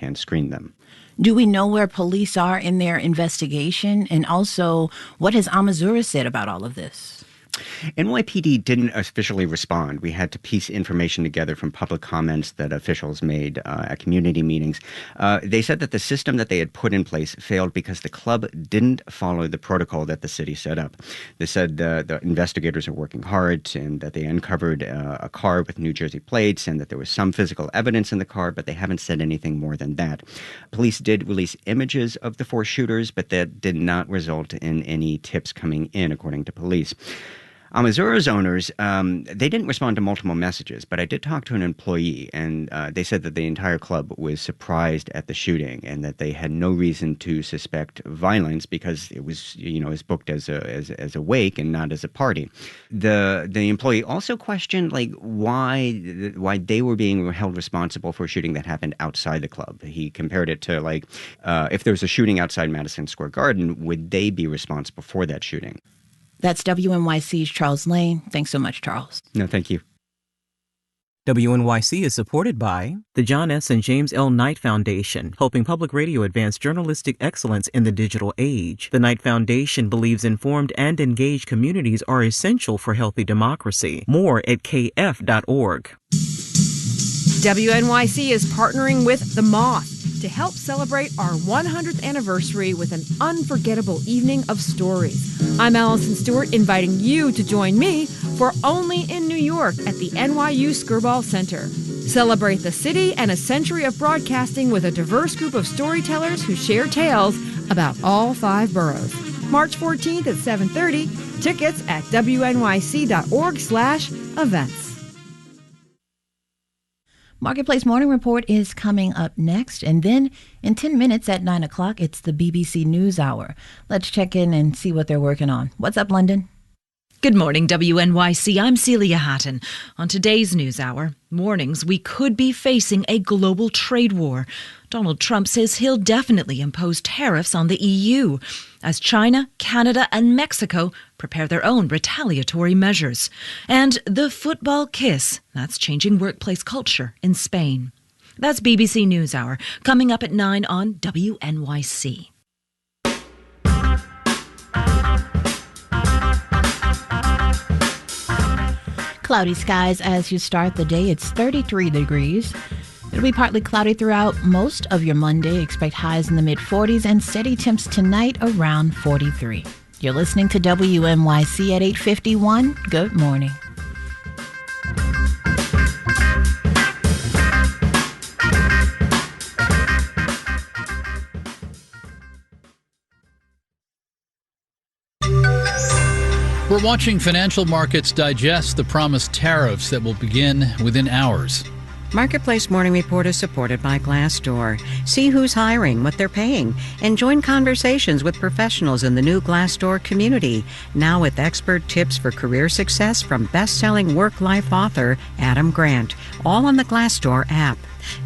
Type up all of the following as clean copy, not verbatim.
and screen them. Do we know where police are in their investigation? And also, what has Amazura said about all of this? NYPD didn't officially respond. We had to piece information together from public comments that officials made at community meetings. They said that the system that they had put in place failed because the club didn't follow the protocol that the city set up. They said the investigators are working hard and that they uncovered a car with New Jersey plates and that there was some physical evidence in the car, but they haven't said anything more than that. Police did release images of the 4 shooters, but that did not result in any tips coming in, according to police. Amazura's owners, they didn't respond to multiple messages, but I did talk to an employee, and they said that the entire club was surprised at the shooting and that they had no reason to suspect violence because it was, it was booked as a wake and not as a party. The employee also questioned why they were being held responsible for a shooting that happened outside the club. He compared it to if there was a shooting outside Madison Square Garden, would they be responsible for that shooting? That's WNYC's Charles Lane. Thanks so much, Charles. No, thank you. WNYC is supported by the John S. and James L. Knight Foundation, helping public radio advance journalistic excellence in the digital age. The Knight Foundation believes informed and engaged communities are essential for healthy democracy. More at kf.org. WNYC is partnering with The Moth to help celebrate our 100th anniversary with an unforgettable evening of stories. I'm Allison Stewart, inviting you to join me for Only in New York at the NYU Skirball Center. Celebrate the city and a century of broadcasting with a diverse group of storytellers who share tales about all 5 boroughs. March 14th at 7:30. Tickets at wnyc.org/events. Marketplace Morning Report is coming up next. And then in 10 minutes at 9 o'clock, it's the BBC News Hour. Let's check in and see what they're working on. What's up, London? Good morning, WNYC. I'm Celia Hatton. On today's News Hour, warnings we could be facing a global trade war. Donald Trump says he'll definitely impose tariffs on the EU as China, Canada, and Mexico prepare their own retaliatory measures. And the football kiss, that's changing workplace culture in Spain. That's BBC News Hour, coming up at 9 on WNYC. Cloudy skies as you start the day. It's 33 degrees. It'll be partly cloudy throughout most of your Monday. Expect highs in the mid-40s and steady temps tonight around 43. You're listening to WNYC at 8:51. Good morning. We're watching financial markets digest the promised tariffs that will begin within hours. Marketplace Morning Report is supported by Glassdoor. See who's hiring, what they're paying, and join conversations with professionals in the new Glassdoor community. Now with expert tips for career success from best-selling work-life author Adam Grant. All on the Glassdoor app.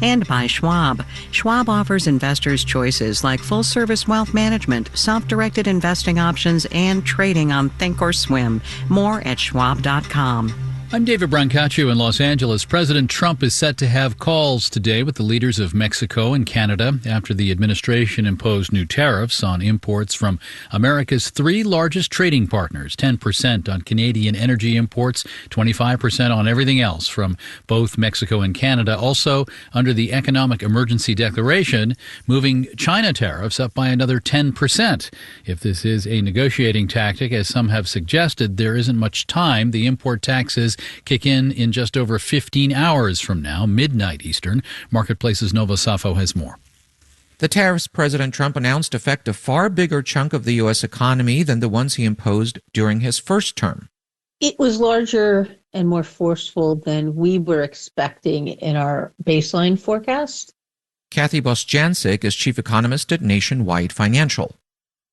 And by Schwab. Schwab offers investors choices like full-service wealth management, self-directed investing options, and trading on Thinkorswim. More at schwab.com. I'm David Brancaccio in Los Angeles. President Trump is set to have calls today with the leaders of Mexico and Canada after the administration imposed new tariffs on imports from America's 3 largest trading partners, 10% on Canadian energy imports, 25% on everything else from both Mexico and Canada. Also, under the Economic Emergency Declaration, moving China tariffs up by another 10%. If this is a negotiating tactic, as some have suggested, there isn't much time. The import taxes kick in just over 15 hours from now, midnight Eastern. Marketplace's Nova Safo has more. The tariffs President Trump announced affect a far bigger chunk of the U.S. economy than the ones he imposed during his first term. It was larger and more forceful than we were expecting in our baseline forecast. Kathy Bostjancic is chief economist at Nationwide Financial.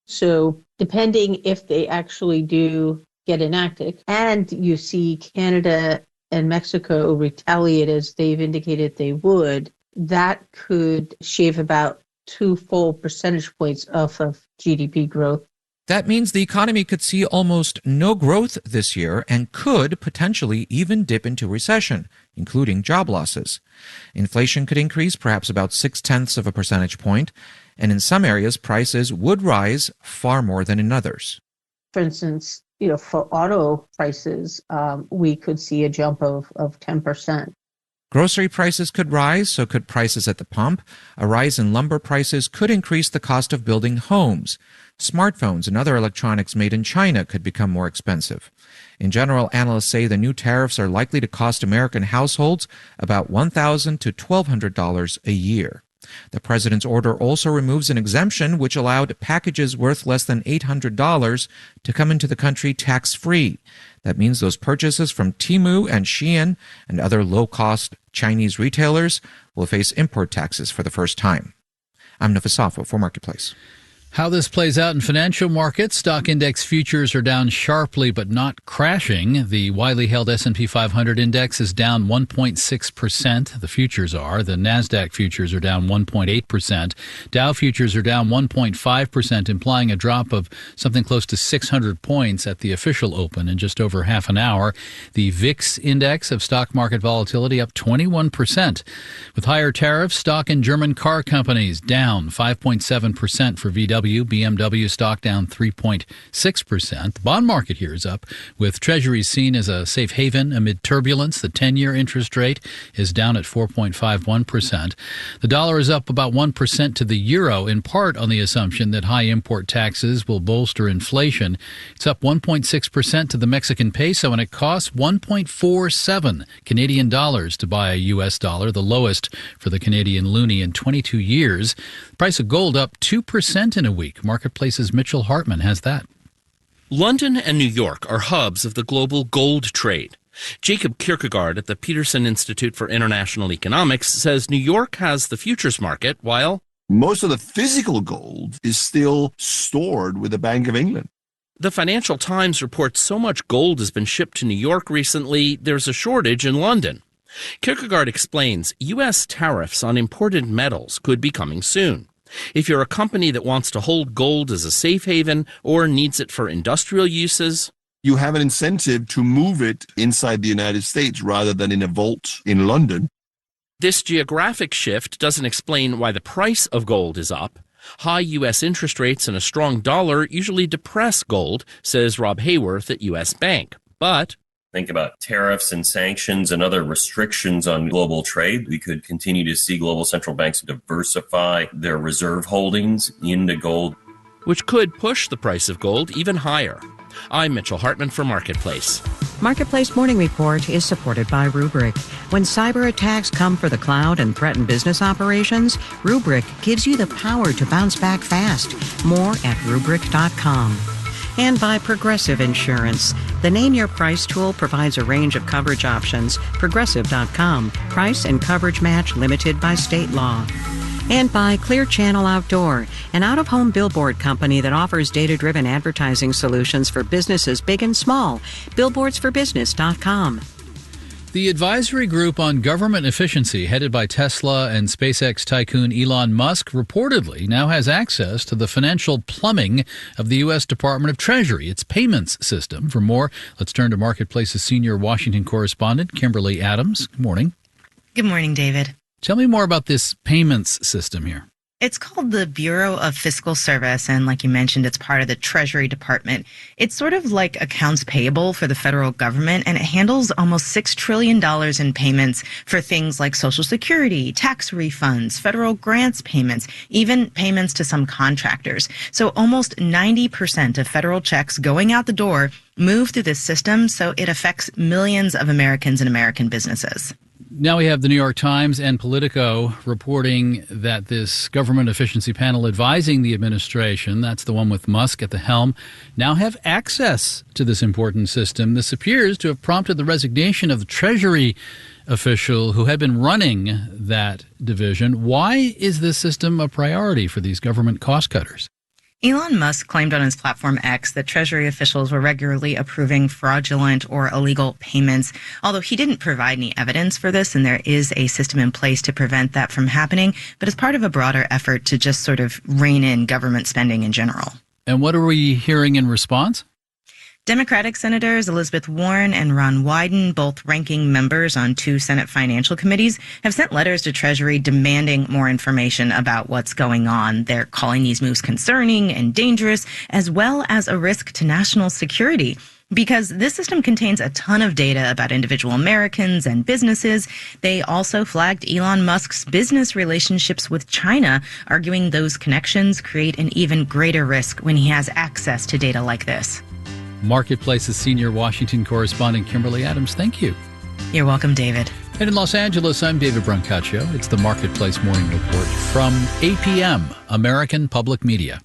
So depending if they actually do get enacted, and you see Canada and Mexico retaliate as they've indicated they would, that could shave about 2 full percentage points off of GDP growth. That means the economy could see almost no growth this year and could potentially even dip into recession, including job losses. Inflation could increase perhaps about 0.6 of a percentage point, and in some areas, prices would rise far more than in others. For instance, for auto prices, we could see a jump of 10%. Grocery prices could rise, so could prices at the pump. A rise in lumber prices could increase the cost of building homes. Smartphones and other electronics made in China could become more expensive. In general, analysts say the new tariffs are likely to cost American households about $1,000 to $1,200 a year. The president's order also removes an exemption which allowed packages worth less than $800 to come into the country tax-free. That means those purchases from Temu and Shein and other low-cost Chinese retailers will face import taxes for the first time. I'm Nafasafo for Marketplace. How this plays out in financial markets, stock index futures are down sharply but not crashing. The widely held S&P 500 index is down 1.6%. The futures are. The NASDAQ futures are down 1.8%. Dow futures are down 1.5%, implying a drop of something close to 600 points at the official open in just over half an hour. The VIX index of stock market volatility up 21%. With higher tariffs, stock in German car companies down 5.7% for VW. BMW stock down 3.6%. The bond market here is up, with Treasuries seen as a safe haven amid turbulence. The 10-year interest rate is down at 4.51%. The dollar is up about 1% to the euro, in part on the assumption that high import taxes will bolster inflation. It's up 1.6% to the Mexican peso, and it costs 1.47 Canadian dollars to buy a U.S. dollar, the lowest for the Canadian loonie in 22 years. The price of gold up 2% in a week. Marketplace's Mitchell Hartman has that. London and New York are hubs of the global gold trade. Jacob Kierkegaard at the Peterson Institute for International Economics says New York has the futures market, while most of the physical gold is still stored with the Bank of England. The Financial Times reports so much gold has been shipped to New York recently, there's a shortage in London. Kierkegaard explains U.S. tariffs on imported metals could be coming soon. If you're a company that wants to hold gold as a safe haven or needs it for industrial uses, you have an incentive to move it inside the United States rather than in a vault in London. This geographic shift doesn't explain why the price of gold is up. High U.S. interest rates and a strong dollar usually depress gold, says Rob Hayworth at U.S. Bank. But think about tariffs and sanctions and other restrictions on global trade. We could continue to see global central banks diversify their reserve holdings into gold, which could push the price of gold even higher. I'm Mitchell Hartman for Marketplace. Marketplace Morning Report is supported by Rubrik. When cyber attacks come for the cloud and threaten business operations, Rubrik gives you the power to bounce back fast. More at Rubrik.com. And by Progressive Insurance. The Name Your Price tool provides a range of coverage options. Progressive.com. Price and coverage match limited by state law. And by Clear Channel Outdoor, an out-of-home billboard company that offers data-driven advertising solutions for businesses big and small. Billboardsforbusiness.com. The advisory group on government efficiency, headed by Tesla and SpaceX tycoon Elon Musk, reportedly now has access to the financial plumbing of the U.S. Department of Treasury, its payments system. For more, let's turn to Marketplace's senior Washington correspondent, Kimberly Adams. Good morning. Good morning, David. Tell me more about this payments system here. It's called the Bureau of Fiscal Service, and like you mentioned, it's part of the Treasury Department. It's sort of like accounts payable for the federal government, and it handles almost $6 trillion in payments for things like Social Security, tax refunds, federal grants payments, even payments to some contractors. So almost 90% of federal checks going out the door move through this system, so it affects millions of Americans and American businesses. Now we have the New York Times and Politico reporting that this government efficiency panel advising the administration, that's the one with Musk at the helm, now have access to this important system. This appears to have prompted the resignation of the Treasury official who had been running that division. Why is this system a priority for these government cost cutters? Elon Musk claimed on his platform X that Treasury officials were regularly approving fraudulent or illegal payments, although he didn't provide any evidence for this, and there is a system in place to prevent that from happening, but as part of a broader effort to just sort of rein in government spending in general. And what are we hearing in response? Democratic Senators Elizabeth Warren and Ron Wyden, both ranking members on 2 Senate financial committees, have sent letters to Treasury demanding more information about what's going on. They're calling these moves concerning and dangerous, as well as a risk to national security. Because this system contains a ton of data about individual Americans and businesses. They also flagged Elon Musk's business relationships with China, arguing those connections create an even greater risk when he has access to data like this. Marketplace's senior Washington correspondent Kimberly Adams, thank you. You're welcome, David. And in Los Angeles, I'm David Brancaccio. It's the Marketplace Morning Report from APM, American Public Media.